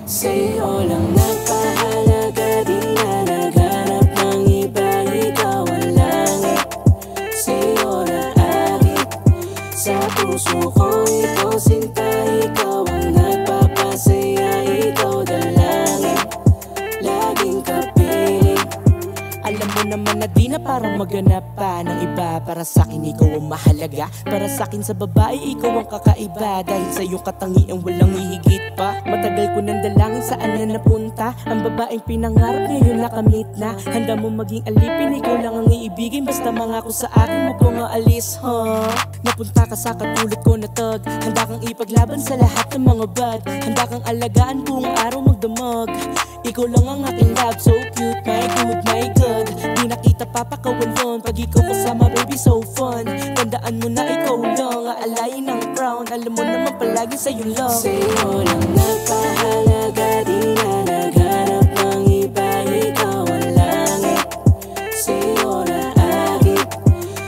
Sa'yo lang nagpahalaga, di na naghanap ng iba. Ikaw ang langit, sa'yo na akit. Sa puso ko ikaw sinta, ikaw ang nagpapasaya. Ikaw dalangin, laging kapiling. Alam mo naman na di na parang maganap pa ng iba. Para sa'kin ikaw ang mahalaga, para sa'kin sa babae ikaw ang kakaiba. Dahil sa iyong katangian walang hihigit pa. Matagal ko nang dalangin saan na napunta ang babaeng pinangarap ngayon nakamit na. Handa mo maging alipin, ikaw lang ang iibigin. Basta mangako sa akin, huwag ko nga alis, Napunta ka sa katulad ko na tag, handa kang ipaglaban sa lahat ng mga bad. Handa kang alagaan buong araw magdamag. Ikaw lang ang aking love, so cute, my good, my God. Di nakita papakawan pag ikaw kasama, baby, so fun. Tandaan mo na ikaw lang aalayin ng crown. Alam mo naman palagi sa'yo lang. Sa'yo lang nagpahalaga, di na naghanap ng iba. Ikaw ang langit, sa'yo na akit.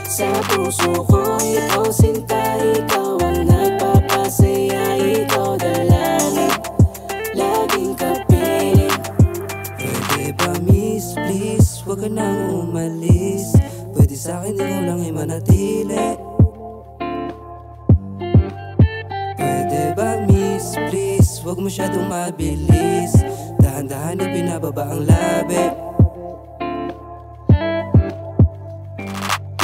Sa puso ko ikaw sinta, ikaw ang nagpapasaya. Ikaw dalangin, laging kapiling. Pwede ba miss, please, huwag ka nang umalis. Pwede sa'kin ikaw lang ay manatili. Pwede ba miss, please, huwag masyadong mabilis. Dahan-dahan ibinababa ang labi.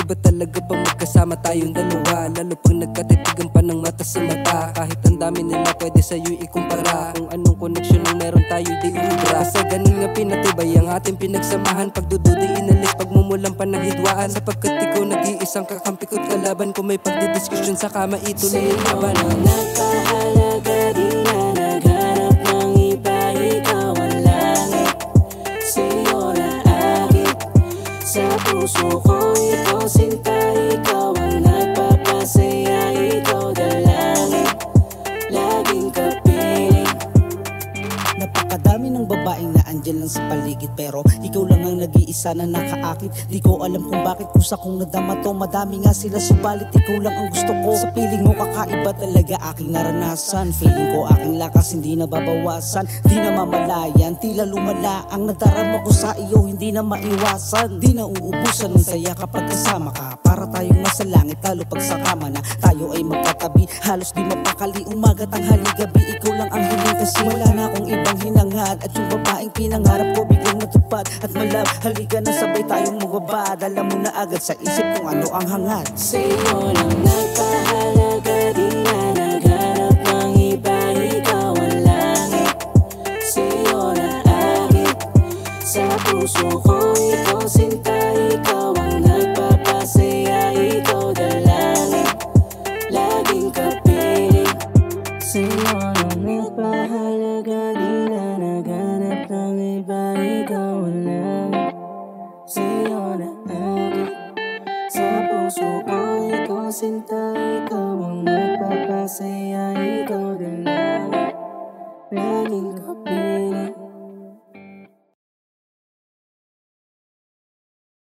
Iba talaga pag magkasama tayong dalawa, lalo pag nagkatitigan pa ng mata sa mata. Kahit ang dami nila pwede sa'yo ikumpara, kung anong koneksyon ang meron tayo di ubra. Sa ganun nga pinatibay ang ating pinagsamahan. Pagdududi inalis, pagmumulan pa ng hidwaan. Sapagkat ikaw nag-iisang kakampi ko't kalaban. Kung may pagdidiskusyon sa kama, ituloy ang laban. Sa'yo lang nagpahalaga, di na naghanap ng iba. Ikaw ang langit, sa'yo na akit. Sa puso ko ikaw sinta, ikaw ang nagpapasaya. Ikaw dalangin, laging kapiling. Napakadami ng babaeng na andyan lang sa paligid, pero ikaw lang ang nag-iisa na nakaakit. Di ko alam kung bakit kusa kong nadama to. Madami nga sila subalit ikaw lang ang gusto ko. Sa piling mo kakaiba talaga aking naranasan. Feeling ko aking lakas hindi nababawasan, di na mamalayan, tila lumala ang nadarama ko sa iyo. Hindi na maiwasan, di na uubusan ng saya kapag kasama ka. Para tayong nasa langit, lalo pag sa kama na tayo ay magkatabi. Halos di mapakali, umaga, tanghali, gabi. Ikaw lang ang hiling kasi wala na akong ibang hinangad. At yung babaeng pinangarap ko biglang natupad. At malab, halika na sabay tayong magbabad. Alam mo na agad sa isip kung ano ang hangad. Sa'yo lang nagpahalaga, di na naghanap ng iba. Ikaw ang langit, sa'yo na akit. Sa puso ko ikaw sinta, ikaw ang nagpapasaya. Ikaw dalangin, laging kapiling. Sa'yo lang nagpahalaga, di na naghanap ng iba. Ikaw ang langit, sa'yo na akit. Sa puso ko ikaw sinta, ikaw ang nagpapasaya. Ikaw dalangin, laging kapiling.